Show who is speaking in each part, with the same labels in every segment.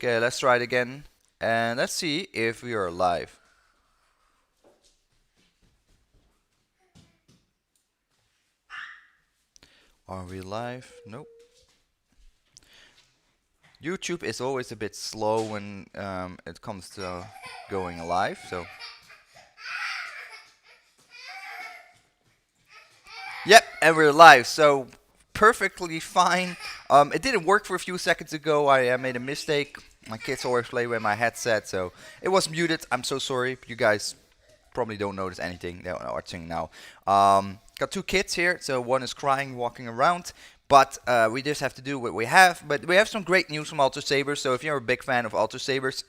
Speaker 1: Okay, let's try it again. And let's see if we are live. Are we live? Nope. YouTube is always a bit slow when it comes to going live, so. Yep, and we're live, so perfectly fine. It didn't work for a few seconds ago. I made a mistake. My kids always play with my headset, so it was muted. I'm so sorry. You guys probably don't notice anything. They're watching now. Got two kids here, so one is crying, walking around. But we just have to do what we have. But we have some great news from Ultrasabers. So if you're a big fan of Ultrasabers,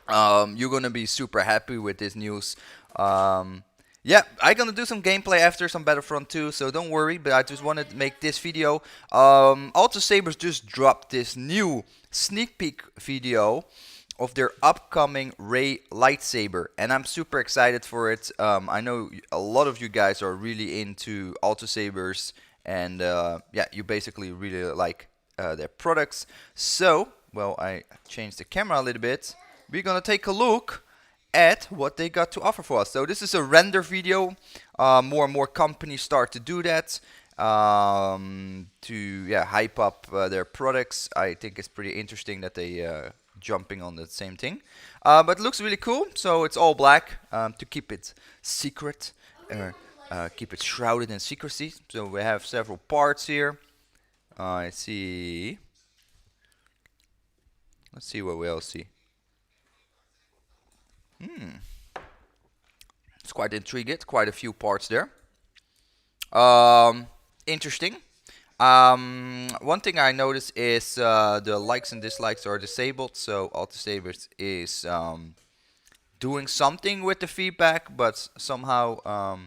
Speaker 1: you're gonna be super happy with this news. Yeah, I'm gonna do some gameplay after some Battlefront 2, so don't worry. But I just wanted to make this video. Ultrasabers just dropped this new sneak peek video of their upcoming Ray lightsaber, and I'm super excited for it. I know a lot of you guys are really into Ultrasabers, and yeah, you basically really like their products. So, well, I changed the camera a little bit. We're gonna take a look at what they got to offer for us. So this is a render video. More and more companies start to do that to hype up their products. I think it's pretty interesting that they jumping on the same thing. But it looks really cool. So it's all black to keep it secret, keep it shrouded in secrecy. So we have several parts here. I see. Let's see what we else see. It's quite intriguing. Quite a few parts there. Interesting. One thing I noticed is the likes and dislikes are disabled. So Ultrasabers is doing something with the feedback, but somehow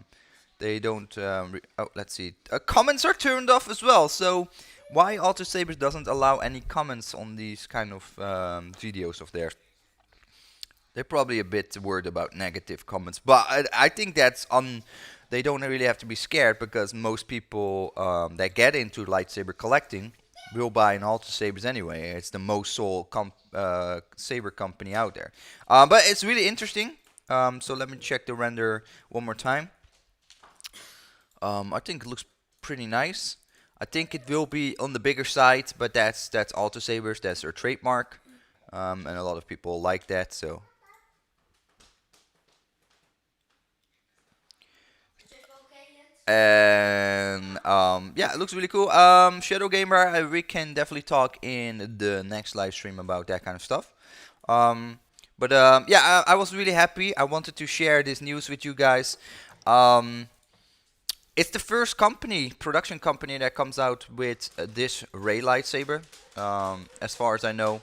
Speaker 1: they don't. Oh, let's see. Comments are turned off as well. So why Ultrasabers doesn't allow any comments on these kind of videos of theirs? They're probably a bit worried about negative comments, but I think that's on. They don't really have to be scared because most people that get into lightsaber collecting will buy an Ultrasabers anyway. It's the most sold saber company out there. But it's really interesting. So let me check the render one more time. I think it looks pretty nice. I think it will be on the bigger side, but that's Ultrasabers. That's their trademark, and a lot of people like that. So. And yeah, it looks really cool. Shadow Gamer, we can definitely talk in the next live stream about that kind of stuff. But yeah, I was really happy. I wanted to share this news with you guys. It's the first production company that comes out with this Ray lightsaber, as far as I know.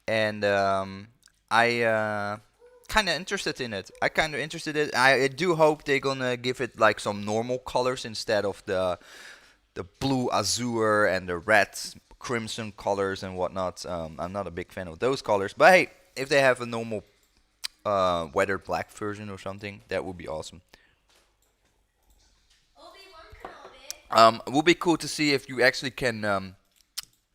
Speaker 1: And I kind of interested in it. I do hope they're gonna give it like some normal colors instead of the blue azure and the red crimson colors and whatnot. I'm not a big fan of those colors, but hey, if they have a normal weathered black version or something, that would be awesome. It would be cool to see if you actually can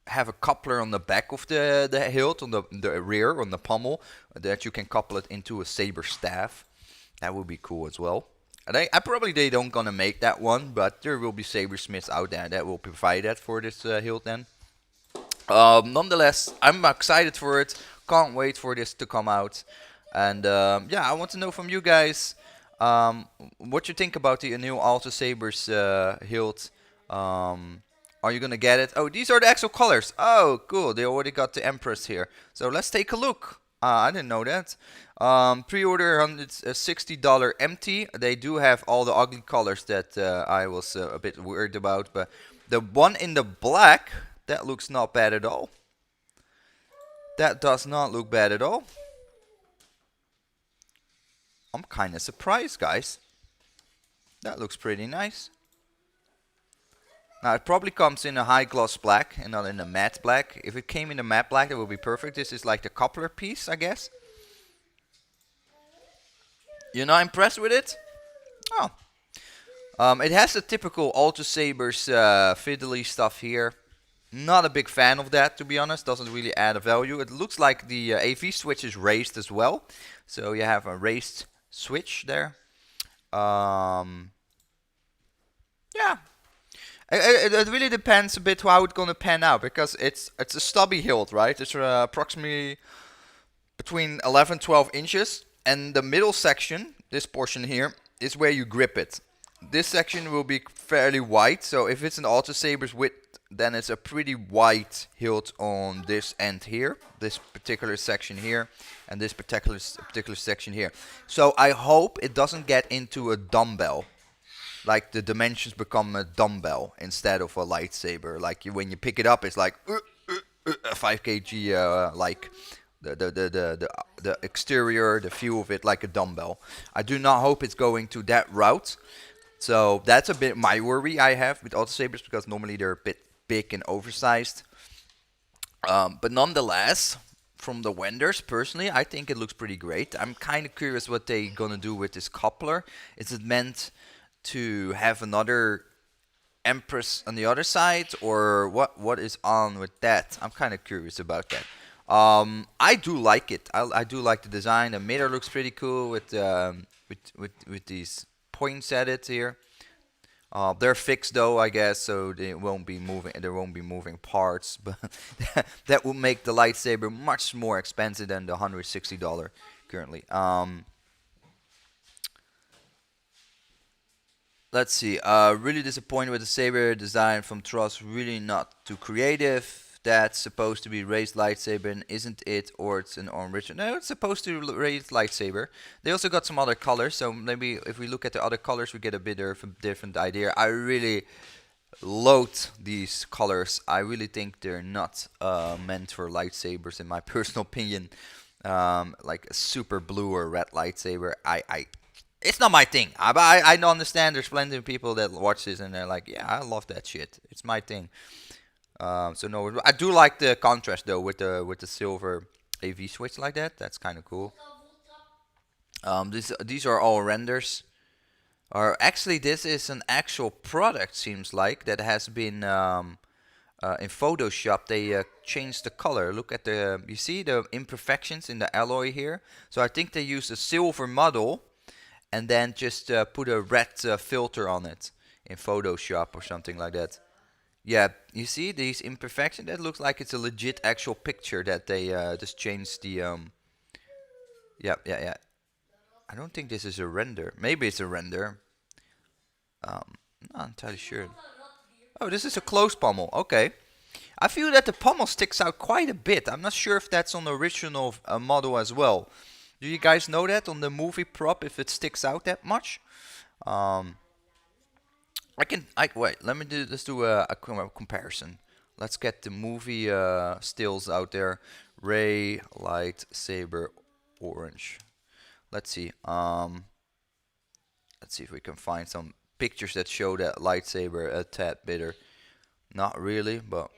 Speaker 1: have a coupler on the back of the hilt, on the rear, on the pommel, that you can couple it into a saber staff. That would be cool as well. And I probably they don't gonna make that one, but there will be sabersmiths out there that will provide that for this hilt then. Nonetheless, I'm excited for it. Can't wait for this to come out. And yeah, I want to know from you guys what you think about the new Ultrasabers hilt. Are you gonna get it? Oh, these are the actual colors. Oh, cool. They already got the Empress here. So let's take a look. I didn't know that. Pre-order $160 empty. They do have all the ugly colors that I was a bit worried about, but the one in the black, that looks not bad at all. That does not look bad at all. I'm kind of surprised, guys. That looks pretty nice. Now it probably comes in a high gloss black and not in a matte black. If it came in a matte black, that would be perfect. This is like the coupler piece, I guess. You're not impressed with it? Oh. It has the typical Ultrasabers fiddly stuff here. Not a big fan of that, to be honest. Doesn't really add a value. It looks like the AV switch is raised as well. So you have a raised switch there. Um, yeah, it really depends a bit how it's gonna pan out because it's a stubby hilt, right? It's approximately between 11 12 inches, and the middle section, this portion here, is where you grip it. This section will be fairly wide, so if it's an Ultrasaber's width, then it's a pretty wide hilt on this end here, this particular section here, and this particular section here. So I hope it doesn't get into a dumbbell, like the dimensions become a dumbbell instead of a lightsaber. Like when you pick it up, it's like 5 kg, like the exterior, the feel of it like a dumbbell. I do not hope it's going to that route. So that's a bit my worry I have with Ultrasabers because normally they're a bit big and oversized. But nonetheless, from the vendors, personally, I think it looks pretty great. I'm kind of curious what they're gonna do with this coupler. Is it meant to have another Empress on the other side, or what is on with that? I'm kind of curious about that. I do like it. I do like the design. The mirror looks pretty cool with these points at it here. They're fixed though, I guess, so they won't be moving. There won't be moving parts, but that would make the lightsaber much more expensive than the $160 currently. Let's see. Really disappointed with the saber design from Tross. Really not too creative. That's supposed to be raised lightsaber, and isn't it? Or it's an original? No, it's supposed to be raised lightsaber. They also got some other colors, so maybe if we look at the other colors, we get a bit of a different idea. I really loathe these colors. I really think they're not meant for lightsabers, in my personal opinion. Like a super blue or red lightsaber. It's not my thing. I don't understand. There's plenty of people that watch this and they're like, yeah, I love that shit. It's my thing. So no, I do like the contrast though with the silver AV switch like that. That's kind of cool. These are all renders. Or actually, this is an actual product. Seems like that has been in Photoshop. They changed the color. Look at the you see the imperfections in the alloy here. So I think they used a silver model and then just put a red filter on it in Photoshop or something like that. Yeah, you see these imperfections? That looks like it's a legit actual picture that they just changed the yeah. I don't think this is a render. Maybe it's a render. Not entirely sure. Oh, this is a closed pommel. Okay. I feel that the pommel sticks out quite a bit. I'm not sure if that's on the original model as well. Do you guys know that on the movie prop if it sticks out that much? Wait. Let me do. Let's do a comparison. Let's get the movie stills out there. Ray lightsaber orange. Let's see. Let's see if we can find some pictures that show that lightsaber a tad better. Not really, but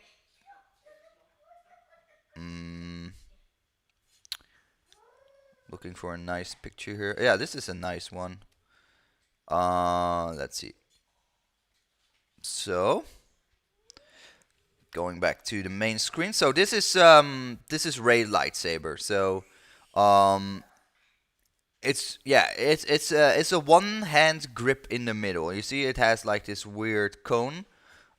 Speaker 1: looking for a nice picture here. Yeah, this is a nice one. Let's see. So, going back to the main screen. So this is Ray lightsaber. So, it's a one hand grip in the middle. You see, it has like this weird cone,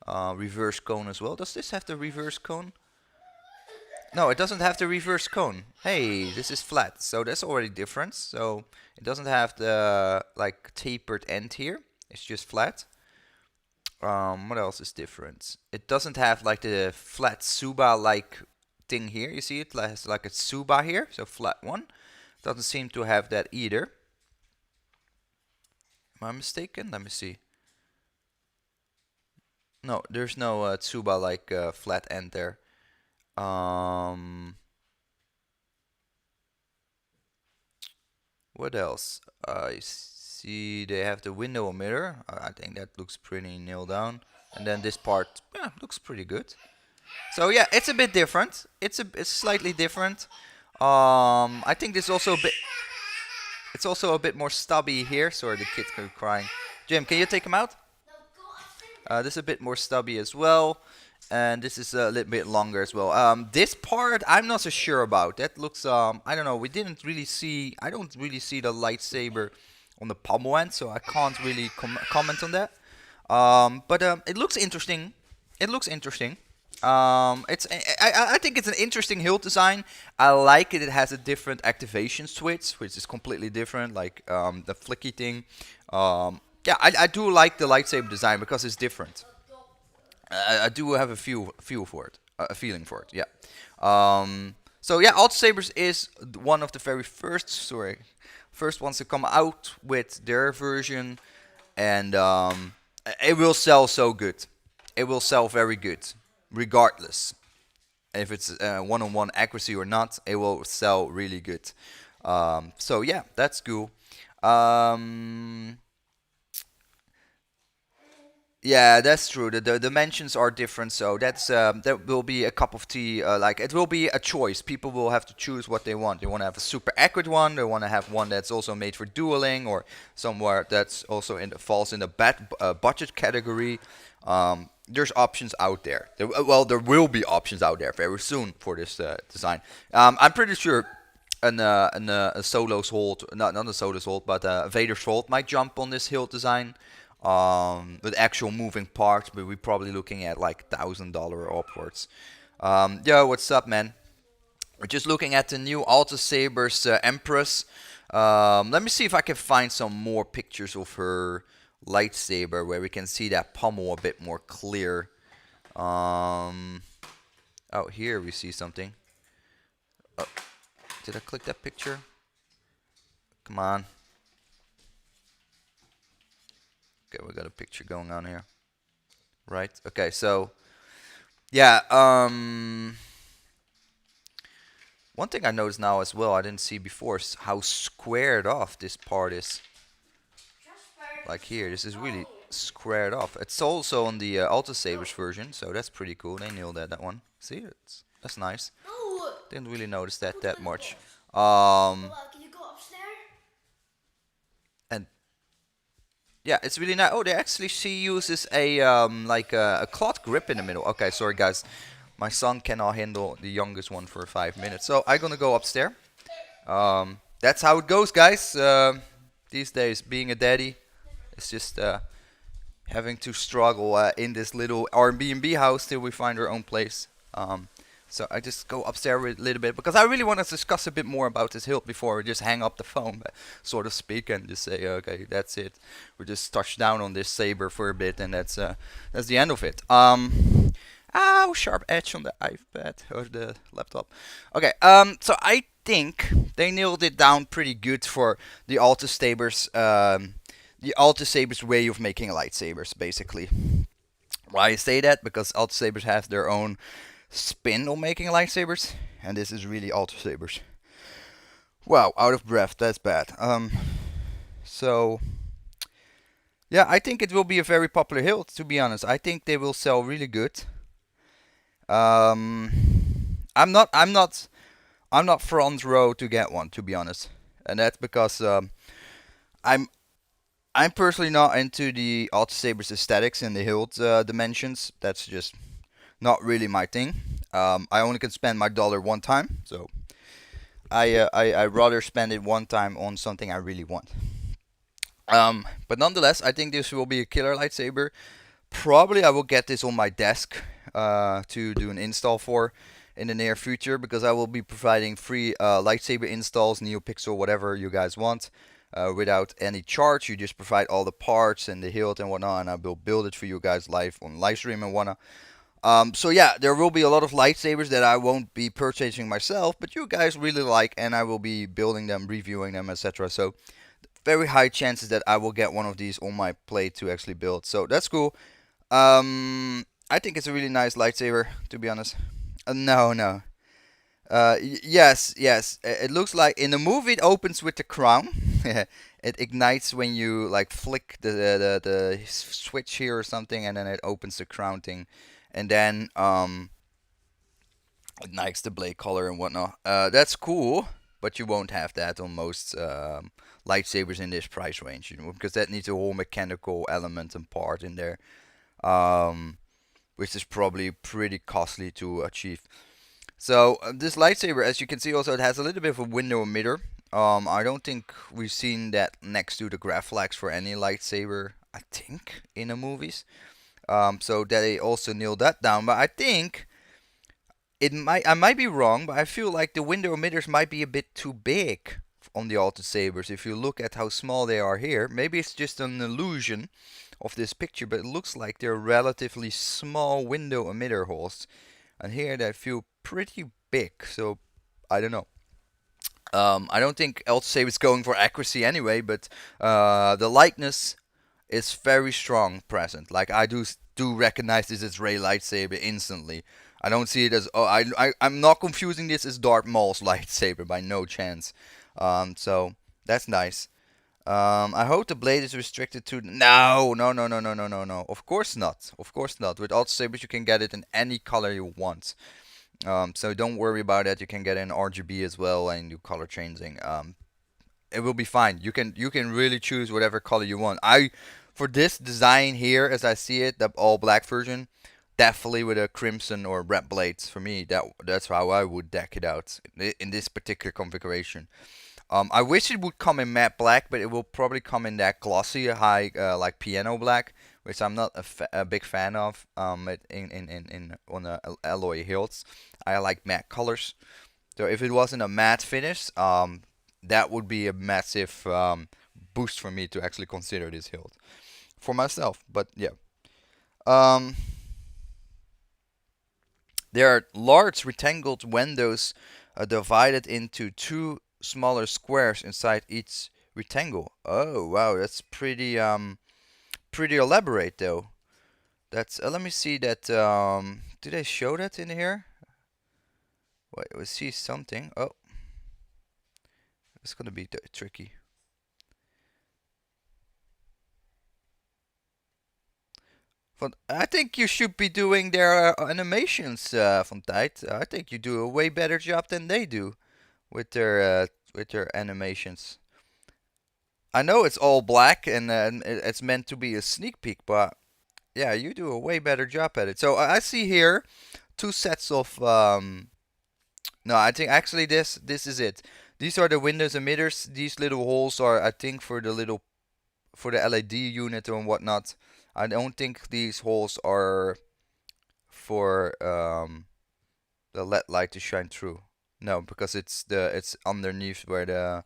Speaker 1: reverse cone as well. Does this have the reverse cone? No, it doesn't have the reverse cone. Hey, this is flat, so that's already different. So it doesn't have the like tapered end here. It's just flat. What else is different? It doesn't have like the flat Suba like thing here. You see it has like a Suba here, so flat one. Doesn't seem to have that either. Am I mistaken? Let me see. No, there's no Tsuba like flat end there. What else? I see they have the window mirror. I think that looks pretty nailed down. And then this part, yeah, looks pretty good. So yeah, it's a bit different. It's slightly different. I think this also a bit. It's also a bit more stubby here. Sorry, the kids are crying. Jim, can you take him out? This is a bit more stubby as well. and this is a little bit longer as well. This part I'm not so sure about. That looks I don't know. We didn't really see. I don't really see the lightsaber on the pommel end, so I can't really comment on that. But it looks interesting. It looks interesting. I think it's an interesting hilt design. I like it. It has a different activation switch, which is completely different, like the flicky thing. Yeah, I do like the lightsaber design because it's different. I do have a feel for it, a feeling for it. Yeah. So yeah, Ultrasabers is one of the very first ones to come out with their version, and it will sell so good. It will sell very good, regardless if it's one-on-one accuracy or not. It will sell really good. So yeah, that's cool. Um, Yeah, that's true. The dimensions are different, so that will be a cup of tea. Like it will be a choice. People will have to choose what they want. They want to have a super accurate one. They want to have one that's also made for dueling, or somewhere that's also falls in the budget category. There's options out there. Well, there will be options out there very soon for this design. I'm pretty sure a Solo's hold, not a Solo's hold, but Vader's hold might jump on this hilt design with actual moving parts, but we're probably looking at like $1,000 upwards. Yo, what's up, man? We're just looking at the new Ultrasabers Empress. Let me see if I can find some more pictures of her lightsaber where we can see that pommel a bit more clear. Oh, here we see something. Oh, did I click that picture? Come on. Okay, we got a picture going on here. Right? Okay, so yeah, one thing I noticed now as well, I didn't see before, is how squared off this part is. Like here, this is really squared off. It's also on the Ultrasabers version, so that's pretty cool. They nailed that one. See, that's nice. Didn't really notice that much. And yeah, it's really nice. Oh, they actually she uses a like a cloth grip in the middle. Okay, sorry guys, my son cannot handle the youngest one for 5 minutes, so I'm gonna go upstairs. That's how it goes, guys. These days, being a daddy, it's just having to struggle in this little Airbnb house till we find our own place. So I just go upstairs a little bit because I really want to discuss a bit more about this hilt before we just hang up the phone, so to speak, and just say, okay, that's it. We just touch down on this saber for a bit, and that's the end of it. Ow, sharp edge on the iPad or the laptop. Okay, so I think they nailed it down pretty good for the Ultrasabers, the Ultrasabers way of making lightsabers, basically. Why I say that? Because Ultrasabers have their own spin on making lightsabers, and this is really Ultrasabers. Wow, out of breath. That's bad. So yeah, I think it will be a very popular hilt. To be honest, I think they will sell really good. I'm not front row to get one, to be honest, and that's because I'm I'm personally not into the Ultrasabers aesthetics and the hilt dimensions. That's just not really my thing. I only can spend my dollar one time, so I rather spend it one time on something I really want. But nonetheless, I think this will be a killer lightsaber. Probably I will get this on my desk to do an install for in the near future, because I will be providing free lightsaber installs, NeoPixel, whatever you guys want, without any charge. You just provide all the parts and the hilt and whatnot, and I will build it for you guys live on live stream and whatnot. So yeah, there will be a lot of lightsabers that I won't be purchasing myself, but you guys really like, and I will be building them, reviewing them, etc. So very high chances that I will get one of these on my plate to actually build. So that's cool. I think it's a really nice lightsaber, to be honest. No, no. Yes, yes. It looks like in the movie it opens with the crown. It ignites when you like flick the switch here or something, and then it opens the crown thing, and then ignites the blade color and whatnot. That's cool, but you won't have that on most lightsabers in this price range, because that needs a whole mechanical element and part in there. Um, which is probably pretty costly to achieve. So this lightsaber, as you can see, also it has a little bit of a window emitter. I don't think we've seen that next to the Graflax for any lightsaber. I think in the movies. So they also nailed that down. But I think I might be wrong, but I feel like the window emitters might be a bit too big on the Ultrasabers. If you look at how small they are here, maybe it's just an illusion of this picture, but it looks like they're relatively small window emitter holes. And here they feel pretty big, so I don't know. I don't think Ultrasaber is going for accuracy anyway, but the likeness is very strong present. Like I do recognize this as Ray lightsaber instantly. I don't see it as I'm not confusing this as Darth Maul's lightsaber by no chance. So that's nice. I hope the blade is restricted to no. Of course not. Of course not. With Ultrasabers you can get it in any color you want. So don't worry about that. You can get in RGB as well and do color changing. It will be fine. You can really choose whatever color you want. For this design here, as I see it, the all black version, definitely with a crimson or red blades. For me, that's how I would deck it out in this particular configuration. I wish it would come in matte black, but it will probably come in that glossy, high, like piano black, which I'm not a big fan of. In on the alloy hilts, I like matte colors. So if it wasn't a matte finish, that would be a massive boost for me to actually consider this hilt for myself. But yeah, um, there are large rectangled windows divided into two smaller squares inside each rectangle. Oh wow, that's pretty elaborate though. That's let me see that. Did they show that in here? Wait, we see something. Oh, it's gonna be tricky. But I think you should be doing their animations, Van Tijd. I think you do a way better job than they do with their animations. I know it's all black and it's meant to be a sneak peek, but yeah, you do a way better job at it. So I see here two sets of no, I think actually this is it. These are the windows emitters. These little holes are I think for the LED unit and whatnot. I don't think these holes are for the LED light to shine through. No, because it's underneath where the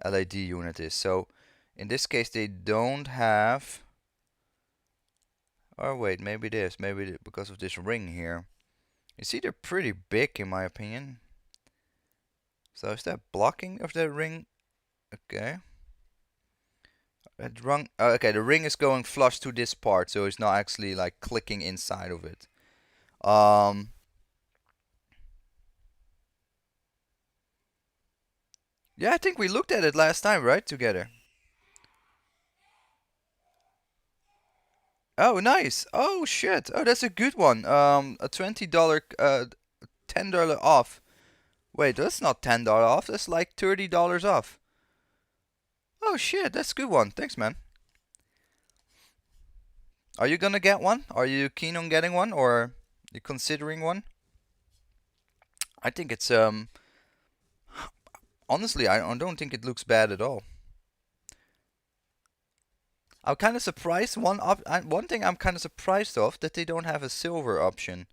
Speaker 1: LED unit is. So in this case they don't have. Or wait, maybe it is. Because of this ring here. You see, they're pretty big in my opinion. So is that blocking of the ring? Okay. Okay, the ring is going flush to this part, so it's not actually like clicking inside of it. Um, yeah, I think we looked at it last time, right? Together. Oh, nice. Oh, shit. Oh, that's a good one. A $20, $10 off. Wait, that's not $10 off. That's like $30 off. Oh, shit. That's a good one. Thanks, man. Are you gonna get one? Are you keen on getting one, or you considering one? I think it's honestly, I don't think it looks bad at all. I'm kind of surprised. One thing I'm kind of surprised of that they don't have a silver option.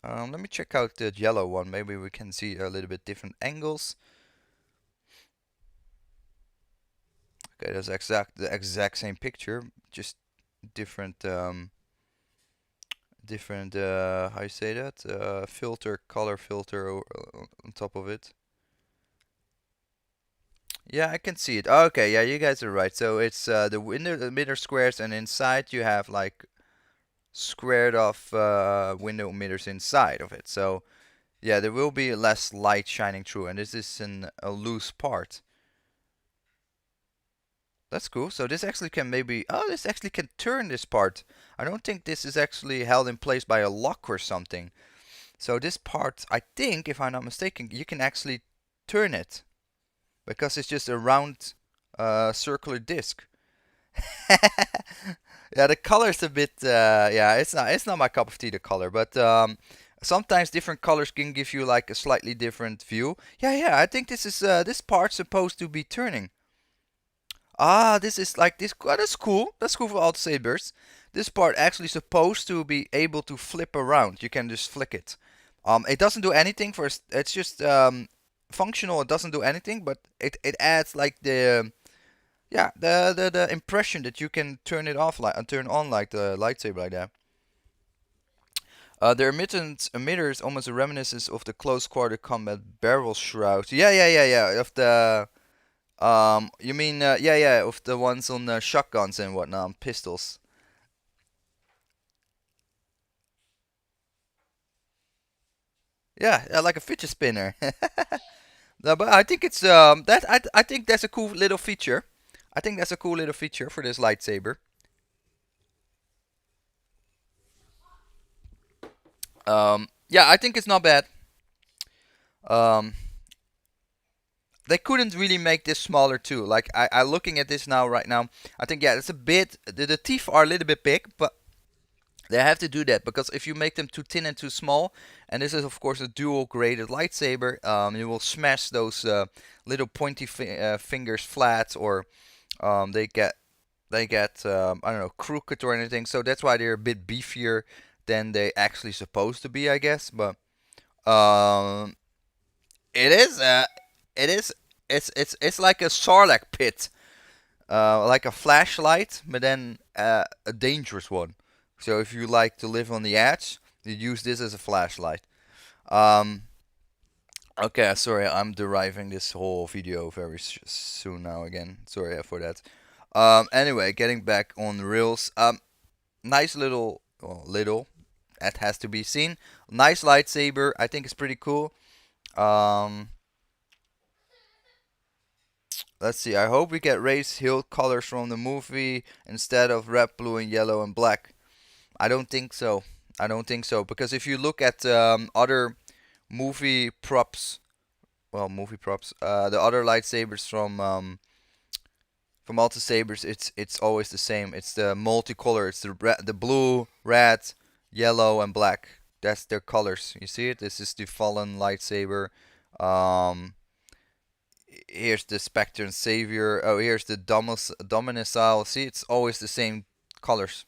Speaker 1: Let me check out the yellow one. Maybe we can see a little bit different angles. Okay, that's the exact same picture, just different how you say that color filter on top of it. Yeah, I can see it. Okay, yeah, you guys are right. So it's the window emitter squares, and inside you have like squared off window emitters inside of it. So yeah, there will be less light shining through, and this is a loose part. That's cool. So this actually can this actually can turn this part. I don't think this is actually held in place by a lock or something. So this part, I think, if I'm not mistaken, you can actually turn it because it's just a round circular disc. Yeah, the color's a bit. Yeah, it's not my cup of tea, the color, but sometimes different colors can give you like a slightly different view. Yeah, yeah. I think this part's supposed to be turning. Ah, this is like this. Oh, that's cool. That's cool for all sabers. This part actually supposed to be able to flip around. You can just flick it. It doesn't do anything for. It's just functional. It doesn't do anything, but it adds like the yeah the impression that you can turn it off like and turn on like the lightsaber like that. The emitter is almost a reminiscence of the close quarter combat barrel shroud. Yeah, yeah, yeah, yeah. Of the you mean yeah, yeah, of the ones on shotguns and whatnot, pistols. Yeah, yeah, like a fidget spinner. No, but I think it's I think that's a cool little feature. I think that's a cool little feature for this lightsaber. Yeah, I think it's not bad. Um, they couldn't really make this smaller too. Like I looking at this now right now, I think yeah, it's a bit the teeth are a little bit big, but they have to do that because if you make them too thin and too small, and this is of course a dual graded lightsaber, you will smash those little pointy fingers flat, or they get I don't know crooked or anything. So that's why they're a bit beefier than they actually supposed to be, I guess. But um, it is it is it's like a Sarlacc pit, like a flashlight, but then a dangerous one. So if you like to live on the edge, you use this as a flashlight. Um, okay, sorry, I'm deriving this whole video very soon now again. Sorry for that. Anyway, getting back on the rails. Nice little, well, little. That has to be seen. Nice lightsaber. I think it's pretty cool. Um, let's see. I hope we get race hill colors from the movie instead of red, blue, and yellow and black. I don't think so. I don't think so because if you look at other movie props, well, movie props, the other lightsabers from Ultrasabers, it's always the same. It's the multicolor. It's the blue, red, yellow, and black. That's their colors. You see it? This is the Fallen lightsaber. Um, Here's the Spectre and Savior. Oh, here's the Dominicile. See, it's always the same colors.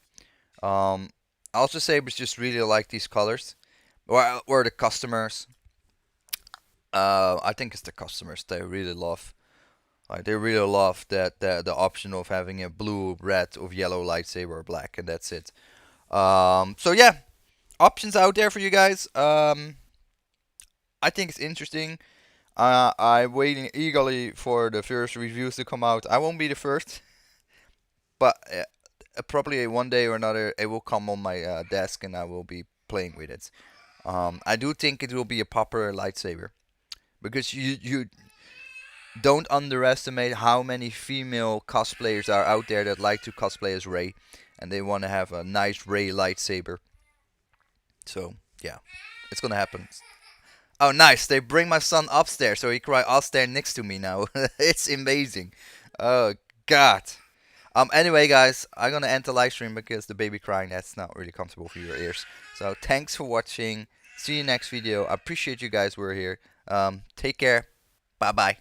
Speaker 1: Um, Ultra Sabers just really like these colors, or the customers. I think it's the customers they really love. Like they really love that the option of having a blue, red, or yellow lightsaber or black, and that's it. So yeah, options out there for you guys. I think it's interesting. I'm waiting eagerly for the first reviews to come out. I won't be the first, but probably one day or another it will come on my desk and I will be playing with it. I do think it will be a popular lightsaber because you don't underestimate how many female cosplayers are out there that like to cosplay as Rey and they want to have a nice Rey lightsaber. So yeah, it's gonna happen. Oh, nice! They bring my son upstairs, so he cry upstairs next to me now. It's amazing. Oh God. Anyway, guys, I'm gonna end the live stream because the baby crying, that's not really comfortable for your ears. So thanks for watching. See you next video. I appreciate you guys were here. Take care. Bye bye.